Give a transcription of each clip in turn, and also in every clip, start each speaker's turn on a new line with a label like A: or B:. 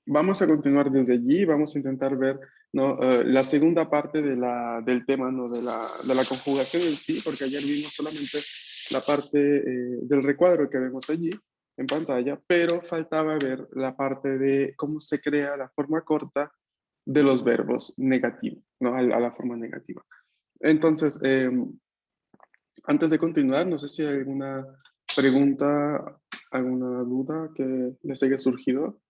A: vamos a continuar desde allí, vamos a intentar ver, ¿no? La segunda parte del tema, ¿no? De la conjugación en sí, porque ayer vimos solamente la parte del recuadro que vemos allí en pantalla, pero faltaba ver la parte de cómo se crea la forma corta de los verbos negativos, ¿no? A la forma negativa. Entonces, antes de continuar, no sé si hay alguna pregunta, alguna duda que les haya surgido.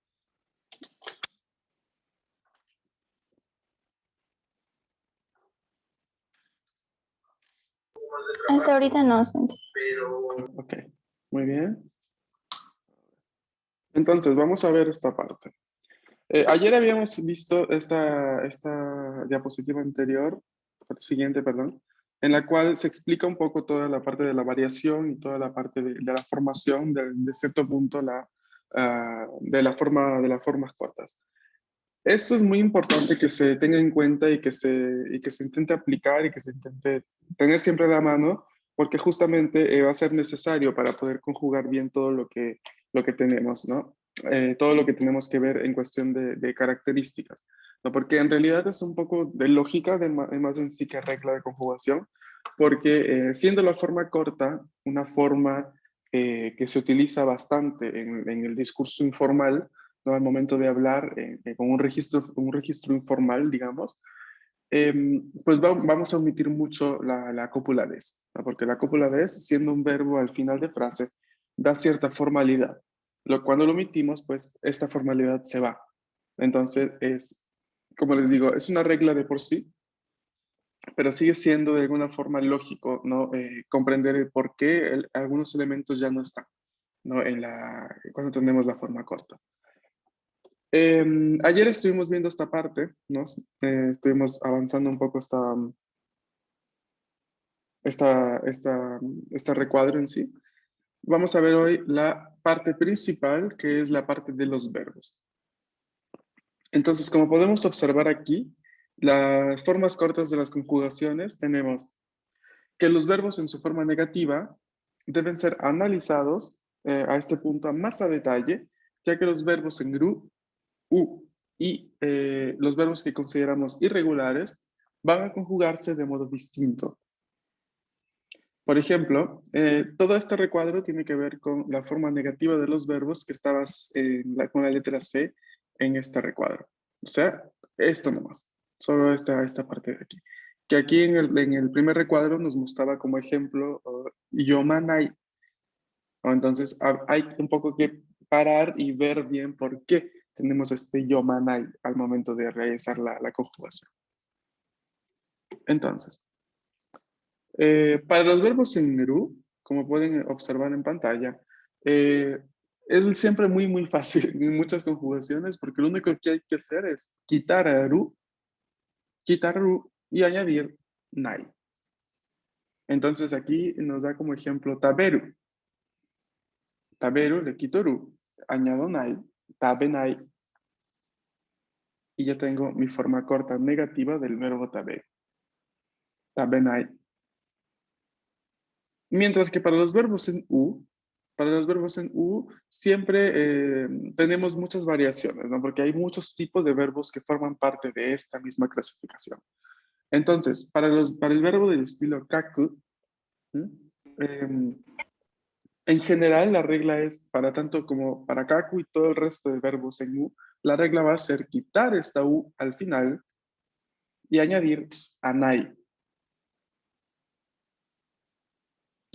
B: Hasta ahorita no, Sensei.
A: Ok, muy bien. Entonces, vamos a ver esta parte. Ayer habíamos visto esta diapositiva anterior, siguiente, perdón, en la cual se explica un poco toda la parte de la variación y toda la parte de la formación de cierto punto de las formas cortas. Esto es muy importante que se tenga en cuenta y que se intente aplicar y que se intente tener siempre a la mano, porque justamente va a ser necesario para poder conjugar bien todo lo que tenemos, ¿no? Todo lo que tenemos que ver en cuestión de características, ¿no? Porque en realidad es un poco de lógica, más en sí que regla de conjugación, porque siendo la forma corta una forma que se utiliza bastante en el discurso informal, ¿no? Al momento de hablar con un registro informal, digamos, eh, pues vamos a omitir mucho la copuladez, ¿no? Porque la copuladez, siendo un verbo al final de frase, da cierta formalidad. Cuando lo omitimos, pues esta formalidad se va. Entonces, como les digo, es una regla de por sí, pero sigue siendo de alguna forma lógico, ¿no? Comprender el por qué algunos elementos ya no están, ¿no? Cuando tenemos la forma corta. Ayer estuvimos viendo esta parte, ¿no? Estuvimos avanzando un poco este recuadro en sí. Vamos a ver hoy la parte principal, que es la parte de los verbos. Entonces, como podemos observar aquí, las formas cortas de las conjugaciones tenemos que los verbos en su forma negativa deben ser analizados a este punto más a detalle, ya que los verbos en GRU y los verbos que consideramos irregulares van a conjugarse de modo distinto. Por ejemplo, todo este recuadro tiene que ver con la forma negativa de los verbos que estabas con la letra C en este recuadro. O sea, esto nomás, solo esta parte de aquí. Que aquí en el primer recuadro nos mostraba como ejemplo Yomanai. Entonces hay un poco que parar y ver bien por qué tenemos este yomanai al momento de realizar la conjugación. Entonces, para los verbos en Meru, como pueden observar en pantalla, es siempre muy, muy fácil en muchas conjugaciones porque lo único que hay que hacer es quitar ru y añadir nai. Entonces aquí nos da como ejemplo taberu. Taberu le quito ru, añado nai, tabenai. Y ya tengo mi forma corta negativa del verbo taber. Tabenai. Mientras que para los verbos en U siempre tenemos muchas variaciones, ¿no? Porque hay muchos tipos de verbos que forman parte de esta misma clasificación. Entonces, para el verbo del estilo kaku, ¿m? En general la regla es, para tanto como para kaku y todo el resto de verbos en U, la regla va a ser quitar esta U al final y añadir anai.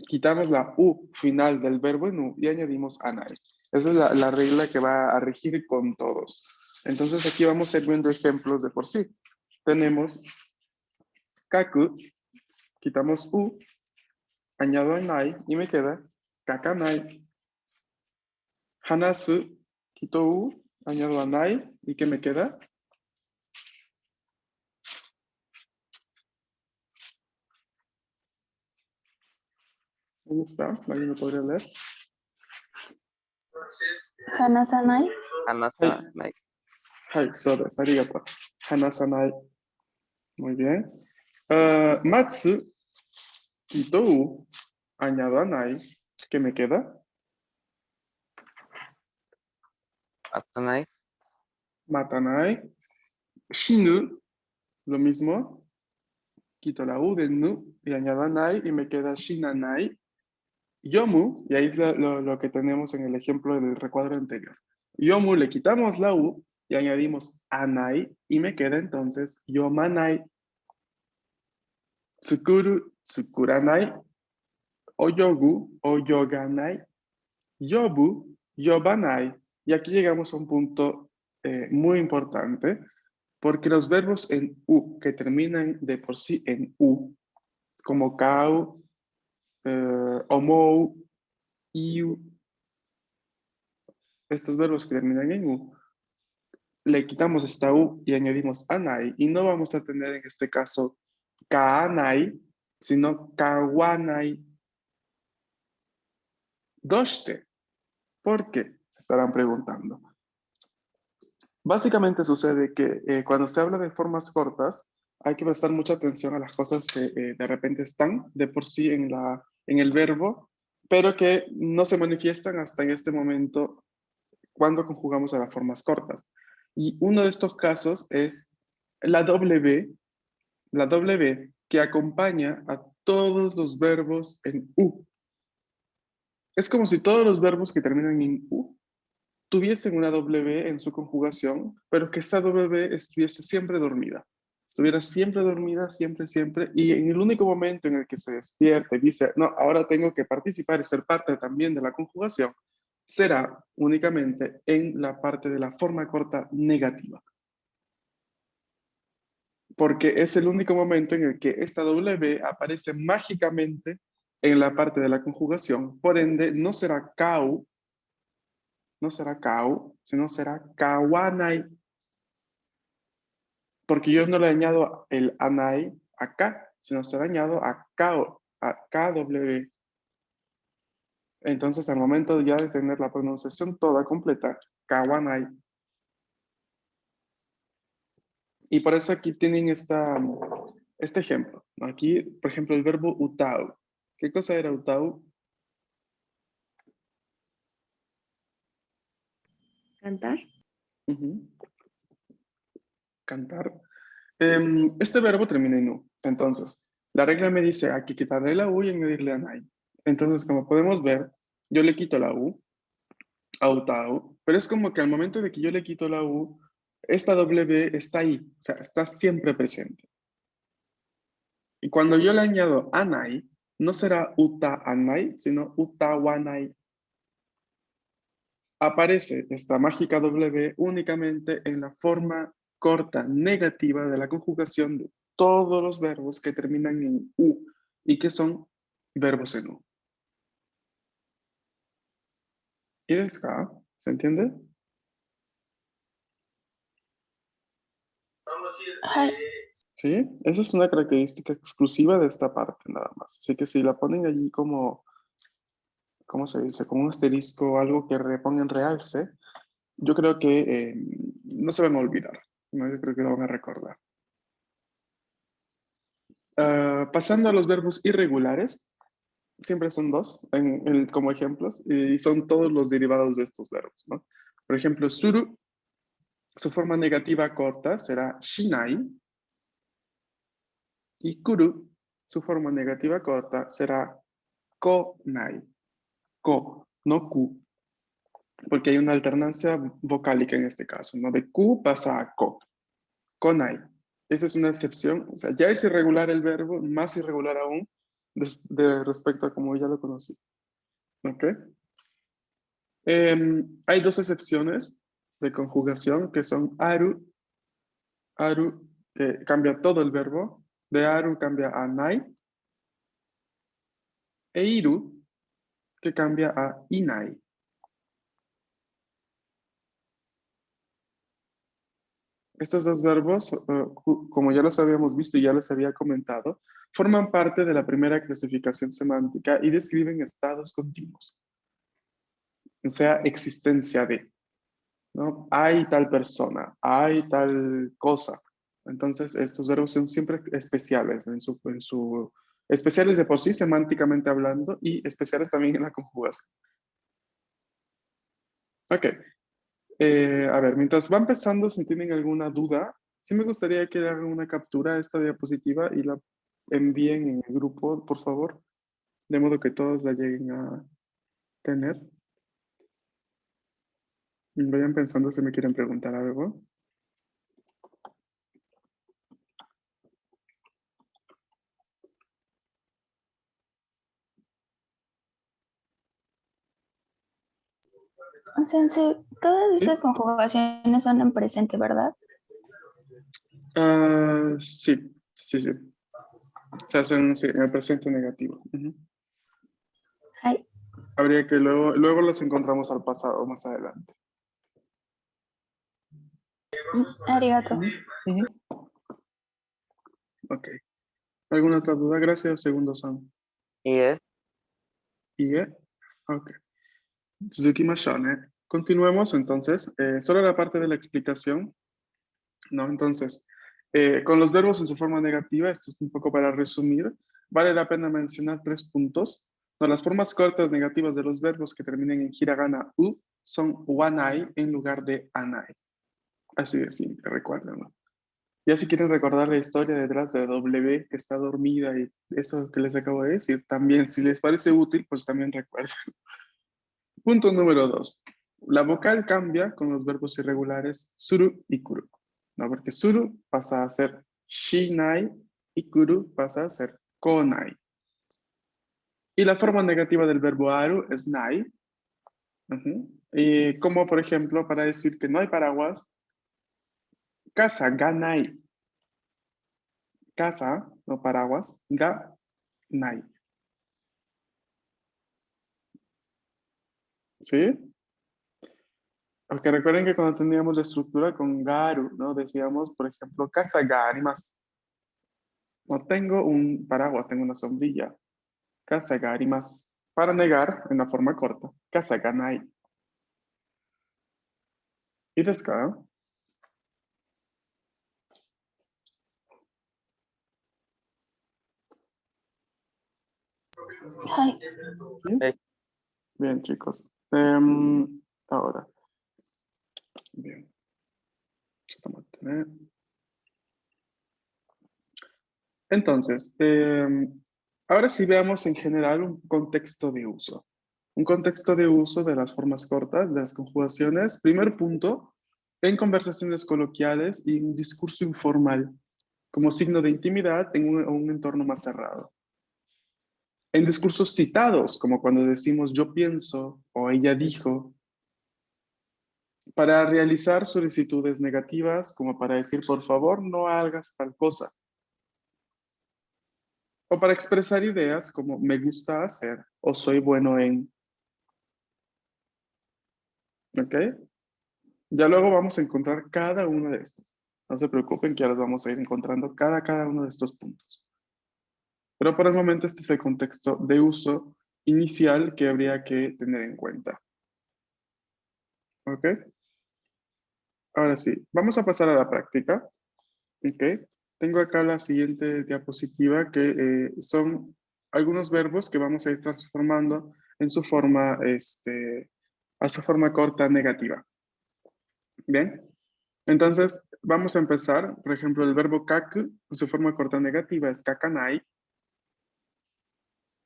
A: Quitamos la U final del verbo en U y añadimos anai. Esa es la regla que va a regir con todos. Entonces aquí vamos a ir viendo ejemplos de por sí. Tenemos kaku, quitamos U, añado anai y me queda kakanai. Hanasu, quito U, añado anai y ¿qué me queda? Ahí está, ¿alguien lo podría leer?
B: Hanasanai.
A: Hai,
C: Hanasanai.
A: そうです。ありがとう。話さない。Muy bien. Matsu, quito U, añado anai. ¿Qué me queda?
C: Atanai.
A: matanai. Shinu, lo mismo. Quito la U del nu y añado nai y me queda shinanai. Yomu, y ahí es lo que tenemos en el ejemplo del recuadro anterior. Yomu le quitamos la U y añadimos anai y me queda entonces yomanai. Tsukuru, tsukuranai. Oyogu, oyoganai. Yobu, yobanai. Y aquí llegamos a un punto muy importante, porque los verbos en U, que terminan de por sí en U, como kau, omou, iu, estos verbos que terminan en U, le quitamos esta U y añadimos anai, y no vamos a tener en este caso kaanai, sino kawanai. Doshte. ¿Por qué? Se estarán preguntando. Básicamente sucede que cuando se habla de formas cortas, hay que prestar mucha atención a las cosas que de repente están de por sí en el verbo, pero que no se manifiestan hasta en este momento cuando conjugamos a las formas cortas. Y uno de estos casos es la W que acompaña a todos los verbos en U. Es como si todos los verbos que terminan en U tuviesen una W en su conjugación, pero que esa W estuviese siempre dormida. Estuviera siempre dormida, siempre, siempre, y en el único momento en el que se despierte y dice, no, ahora tengo que participar y ser parte también de la conjugación, será únicamente en la parte de la forma corta negativa. Porque es el único momento en el que esta W aparece mágicamente en la parte de la conjugación. Por ende, no será kau, no será kau, sino será kawanai. Porque yo no le añado el anai acá, sino se le añado a KO, a KW. Entonces, al momento ya de tener la pronunciación toda completa, kawanai. Y por eso aquí tienen este ejemplo. Aquí, por ejemplo, el verbo utau. ¿Qué cosa era utau?
C: Cantar.
A: Ujú. Cantar. Este verbo termina en U. Entonces, la regla me dice aquí quitarle la U y añadirle anai. Entonces, como podemos ver, yo le quito la U, Autau, pero es como que al momento de que yo le quito la U, esta W está ahí, o sea, está siempre presente. Y cuando yo le añado anai, no será uta anai, sino utawanai. Aparece esta mágica W únicamente en la forma corta negativa de la conjugación de todos los verbos que terminan en U y que son verbos en U. ¿Y acá? ¿Se entiende?
B: はい。
A: Sí, eso es una característica exclusiva de esta parte nada más. Así que si la ponen allí como, ¿cómo se dice? Como un asterisco o algo que reponga en realce, yo creo que no se van a olvidar, ¿no? Yo creo que lo van a recordar. Pasando a los verbos irregulares, siempre son dos como ejemplos y son todos los derivados de estos verbos, ¿no? Por ejemplo, suru, su forma negativa corta será shinai y kuru, su forma negativa corta será konai. Ko, no ku, porque hay una alternancia vocálica en este caso, ¿no? De ku pasa a ko, konai. Esa es una excepción, o sea, ya es irregular el verbo, más irregular aún respecto a como ya lo conocí. ¿Ok? Hay dos excepciones de conjugación que son aru, aru, que cambia todo el verbo, de aru cambia a nai, e iru, que cambia a inai. Estos dos verbos, como ya los habíamos visto y ya les había comentado, forman parte de la primera clasificación semántica y describen estados continuos, o sea, existencia de, ¿no? Hay tal persona, hay tal cosa. Entonces, estos verbos son siempre especiales, especiales de por sí semánticamente hablando y especiales también en la conjugación. Ok. A ver, mientras va empezando, si tienen alguna duda, sí me gustaría que hagan una captura de esta diapositiva y la envíen en el grupo, por favor, de modo que todos la lleguen a tener. Vayan pensando si me quieren preguntar algo.
B: Sensei, todas
A: ¿Sí?
B: estas conjugaciones son en presente, ¿verdad?
A: Sí, sí, sí. Se hacen sí, en el presente negativo. Ujú.
B: Ay,
A: Habría que luego los encontramos al pasado más adelante.
B: arigato.
A: Ujú, ujú. Ok. ¿Alguna otra duda? Gracias, segundo Sam.
C: Y es,
A: ¿Y ok. Suzuki Mashane. Continuemos entonces. Solo la parte de la explicación, ¿no? Entonces, con los verbos en su forma negativa, esto es un poco para resumir, vale la pena mencionar 3 puntos. No, las formas cortas negativas de los verbos que terminen en hiragana u son wanai en lugar de anai. Así de simple, recuérdenlo. Ya si quieren recordar la historia detrás de W que está dormida y eso que les acabo de decir, también si les parece útil, pues también recuerden. Punto número 2. La vocal cambia con los verbos irregulares suru y kuru. ¿No? Porque suru pasa a ser shinai y kuru pasa a ser konai. Y la forma negativa del verbo aru es nai. Ujú. Y como por ejemplo para decir que no hay paraguas, casa ga nai. Casa, no paraguas, ga nai. ¿Sí? Porque recuerden que cuando teníamos la estructura con garu, ¿no? Decíamos, por ejemplo, casa ga arimasu. No tengo un paraguas, tengo una sombrilla. Casa ga arimasu. Para negar, en la forma corta, casa ga nai. ¿Y desu ka?
B: Ay,
A: ¿Sí?
C: es-
A: Bien, chicos. Ahora, bien. Entonces, ahora sí veamos en general un contexto de uso. Un contexto de uso de las formas cortas, de las conjugaciones. Primer punto, en conversaciones coloquiales y un discurso informal, como signo de intimidad en un entorno más cerrado. En discursos citados, como cuando decimos yo pienso o ella dijo, para realizar solicitudes negativas, como para decir por favor no hagas tal cosa. O para expresar ideas como me gusta hacer o soy bueno en. ¿Ok? Ya luego vamos a encontrar cada uno de estos. No se preocupen que ahora vamos a ir encontrando cada uno de estos puntos. Pero por el momento este es el contexto de uso inicial que habría que tener en cuenta. ¿Ok? Ahora sí, vamos a pasar a la práctica. ¿Ok? Tengo acá la siguiente diapositiva que son algunos verbos que vamos a ir transformando en su forma, a su forma corta negativa. Bien, entonces vamos a empezar. Por ejemplo, el verbo kaku, su forma corta negativa es kakanai.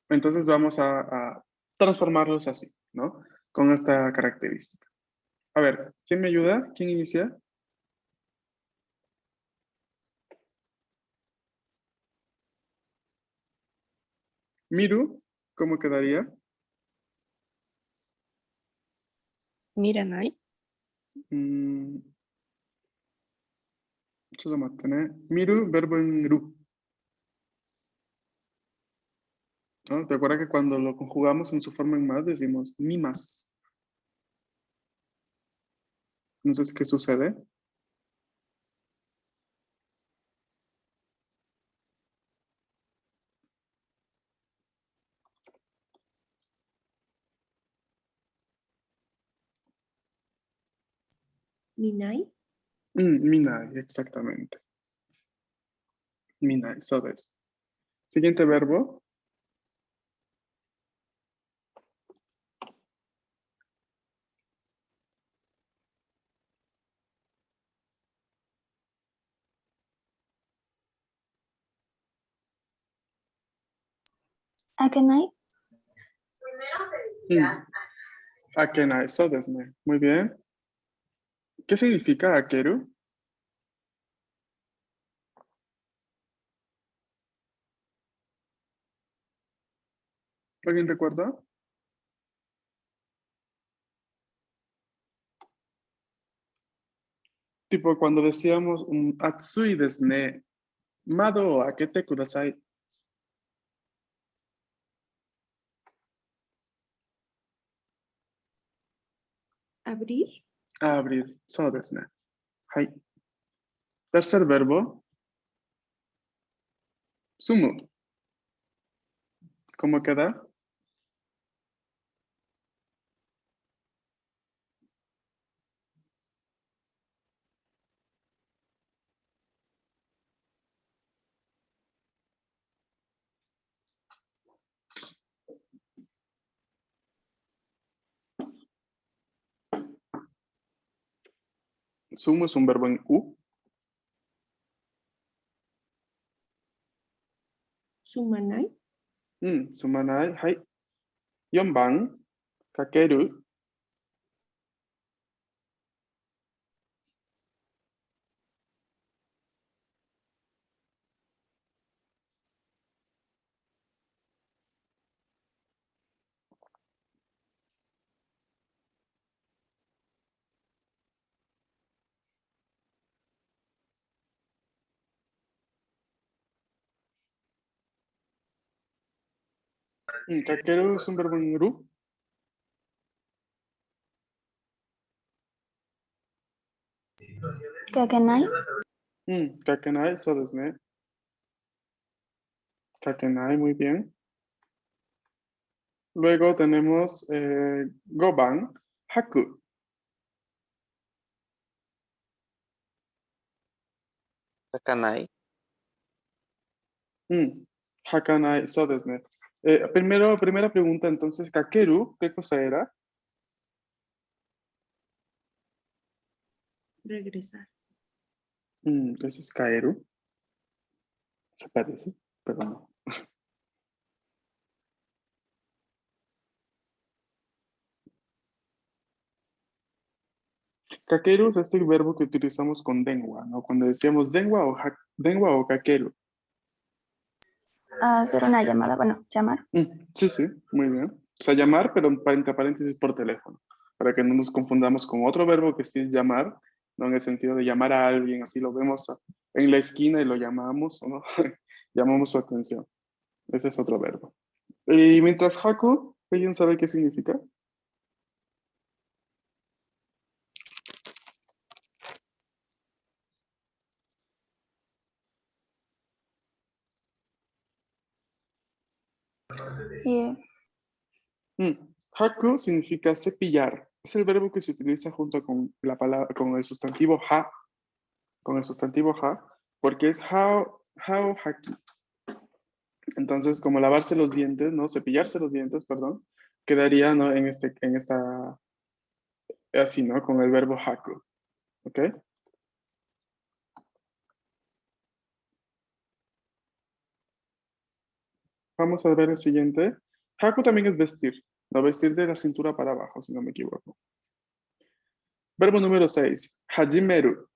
A: Entonces vamos a transformarlos así, ¿no? Con esta característica. A ver, ¿quién me ayuda? ¿Quién inicia? Miru, ¿cómo quedaría?
D: Miranai.
A: Mm, Miru, verbo en ru. ¿No? ¿Te acuerdas que cuando lo conjugamos en su forma en más decimos mimas? Entonces, ¿qué sucede?
D: Minai.
A: Minai, exactamente. Minai, so des. Siguiente verbo.
B: Akenai.
A: Akenai, so desu ne. Muy bien. ¿Qué significa akeru? ¿Alguien recuerda? Tipo cuando decíamos atsui desu ne. Mado o akete kudasai.
C: Abrir.
A: Abrir. So desu ne. Hai. Tercer verbo. Sumu. ¿Cómo queda? Sumu es un verbo en U.
C: Sumanai.
A: Sumanai. Hai. 4番. Kakeru. Kakeru es un verbo en Ru.
B: Kakenai.
A: Kakenai. So desu ne. Kakenai. Muy bien. Luego tenemos Goban. Haku.
D: Sakanai.
A: Hakanai. So desu ne. Primera pregunta, entonces, Kakeru, ¿qué cosa era?
C: Regresar.
A: Eso es Kaeru. Se parece, pero no. Kakeru es este verbo que utilizamos con denwa, ¿no? Cuando decíamos denwa o kakeru.
B: Hacer una llamada. Bueno, llamar.
A: Sí, sí, muy bien. O sea, llamar, pero entre paréntesis por teléfono, para que no nos confundamos con otro verbo que sí es llamar, no en el sentido de llamar a alguien, así lo vemos en la esquina y lo llamamos, ¿o no? Llamamos su atención. Ese es otro verbo. Y mientras haku, ¿alguien sabe qué significa?
B: Y
A: Haku significa cepillar. Es el verbo que se utiliza junto con la palabra, con el sustantivo ha, porque es hao haki. Entonces, como lavarse los dientes, ¿no? Cepillarse los dientes, perdón, quedaría, ¿no? En esta, así, ¿no? Con el verbo haku. ¿Ok? Vamos a ver el siguiente. Haku también es vestir, no vestir de la cintura para abajo, si no me equivoco. Verbo número 6, hajimeru.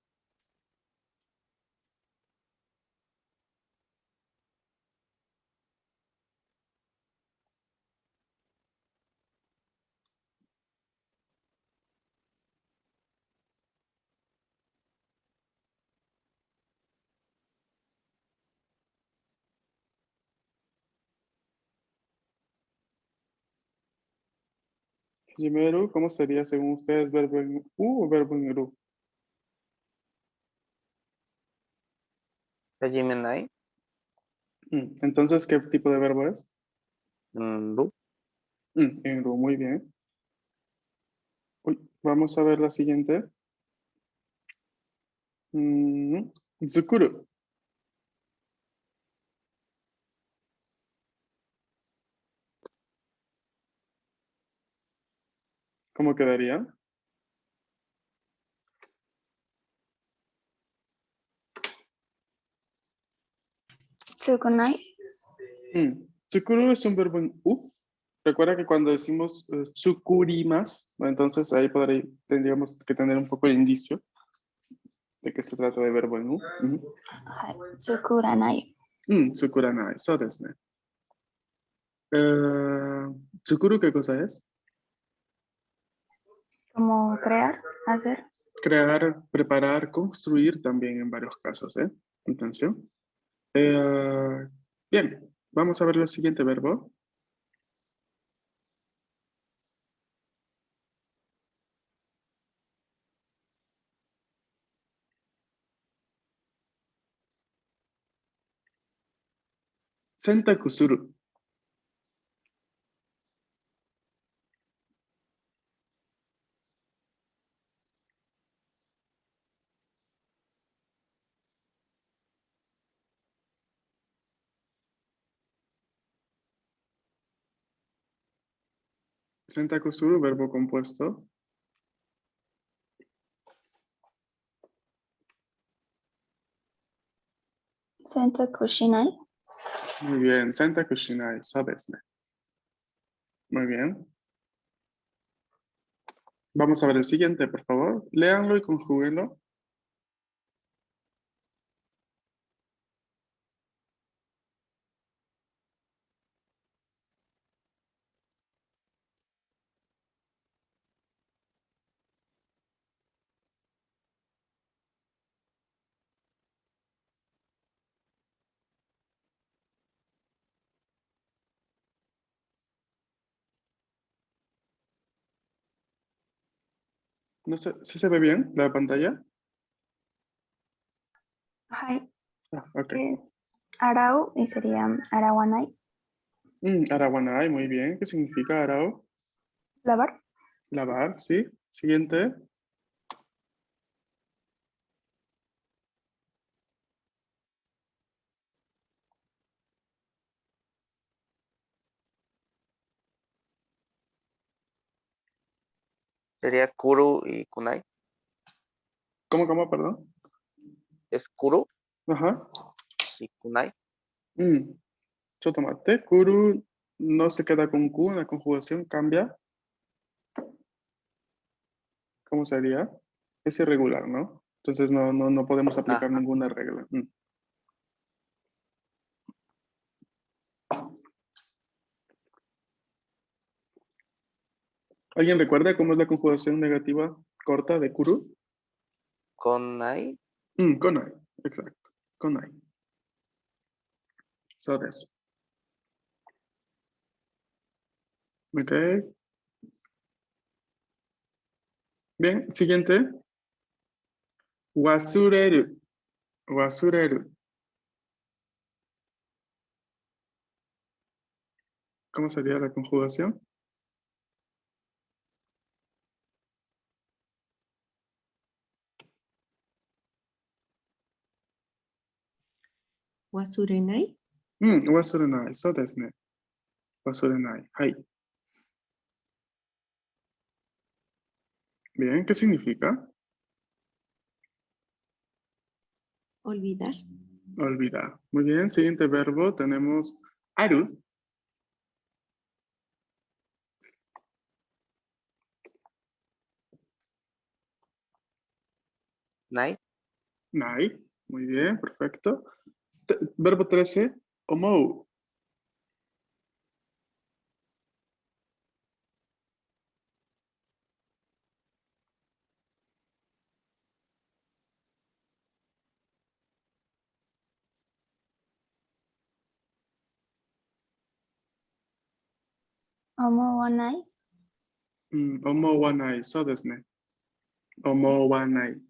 A: Hajimeru, ¿cómo sería según ustedes verbo en U o verbo en Ru?
D: Hajimenai.
A: Entonces, ¿qué tipo de verbo es?
D: Ru.
A: En Ru, muy bien. Uy, vamos a ver la siguiente. Zukuru. ¿Cómo quedaría?
B: Tsukunai.
A: Tsukuru es un verbo en U. Recuerda que cuando decimos tsukurimas, bueno, entonces ahí tendríamos que tener un poco el indicio de que se trata de verbo en U.
B: はい。作らない。
A: Tsukuranai, so desu ne. Tsukuru, ¿qué cosa es?
B: Como crear, hacer.
A: Crear, preparar, construir también en varios casos, ¿eh? Atención. Bien, vamos a ver el siguiente verbo. Sentaku suru. Sentaku suru, verbo compuesto.
B: Sentaku shinai.
A: Muy bien, sentaku shinai, so desu ne. Muy bien. Vamos a ver el siguiente, por favor. Léanlo y conjúguenlo. No sé, ¿sí se ve bien la pantalla?
B: はい。
A: Ah, ok.
B: Es arau y sería arawanai.
A: Arawanai, muy bien. ¿Qué significa arao?
B: Lavar.
A: Lavar, ¿sí? Siguiente.
D: Sería Kuru y Kunai.
A: ¿Cómo, perdón?
D: Es Kuru
A: Ajá.
D: y Kunai.
A: Chotomate. Kuru no se queda con Q en la conjugación, cambia. ¿Cómo sería? Es irregular, ¿no? Entonces no podemos aplicar
D: Ajá.
A: ninguna regla. ¿Alguien recuerda cómo es la conjugación negativa corta de Kuru?
D: Konai.
A: Konai, exacto. Konai. So desu. Ok. Bien, siguiente. Wasureru. Wasureru. ¿Cómo sería la conjugación?
C: Wasurenai.
A: Wasurenai. So desu ne. Wasurenai. Hai. Bien, ¿qué significa?
C: Olvidar.
A: Olvidar. Muy bien, siguiente verbo tenemos aru.
D: Nai.
A: Nai. Muy bien, perfecto. Verbo 13, omou.
B: Omowanai.
A: Omowanai. So desu ne. Omowanai.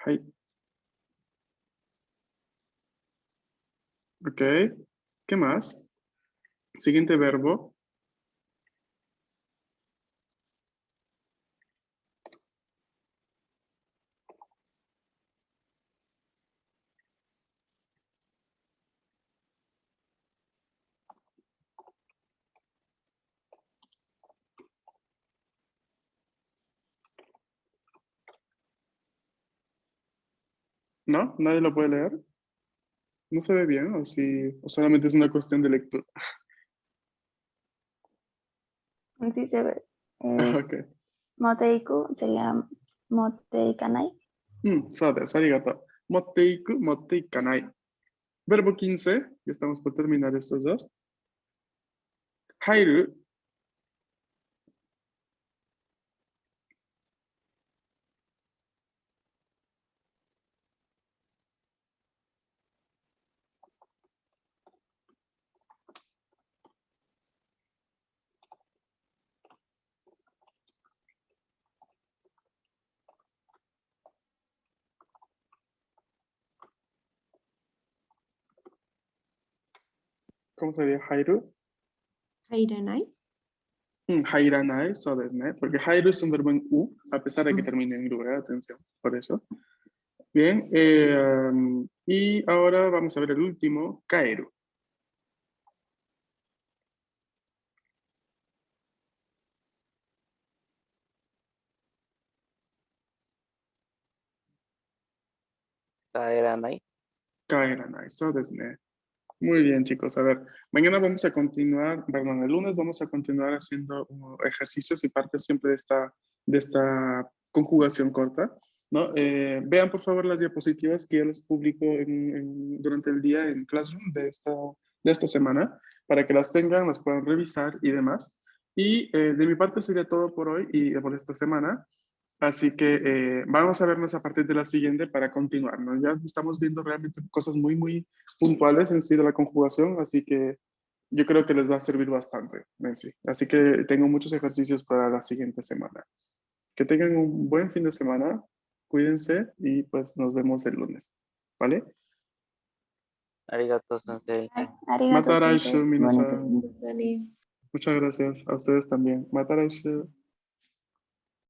A: Hai. Ok. ¿Qué más? Siguiente verbo. ¿No? ¿Nadie lo puede leer? ¿No se ve bien o, si, o solamente es una cuestión de lectura?
B: Sí se ve. Es
A: Ok.
B: Moteiku sería Moteikanai.
A: そうです。ありがとう。持っていく、持っていかない。Verbo 15, ya estamos por terminar estos dos. 入る、¿cómo sería 入る?
C: 入らない。
A: 入らない、そうですね. Porque 入るes un verbo en U, a pesar de que termine en U, atención, por eso. Bien, y ahora vamos a ver el último, 帰る.
D: 帰らない。
A: 帰らない、そうですね. Muy bien, chicos. A ver, mañana vamos a continuar, perdón, el lunes vamos a continuar haciendo ejercicios y partes siempre de esta conjugación corta, ¿no? Vean, por favor, las diapositivas que ya les publico durante el día en Classroom de esta semana, para que las tengan, las puedan revisar y demás. Y de mi parte sería todo por hoy y por esta semana. Así que vamos a vernos a partir de la siguiente para continuar, ¿no? Ya estamos viendo realmente cosas muy, muy puntuales en sí de la conjugación, así que yo creo que les va a servir bastante, Nancy. Así que tengo muchos ejercicios para la siguiente semana. Que tengan un buen fin de semana, cuídense y pues nos vemos el lunes, ¿vale?
D: ありがとう、先生。
B: Arigato,
A: Mataraishu,
B: sensei.
A: minasan.
B: Bonito.
C: Dale.
A: Muchas gracias a ustedes también. Mataraishu.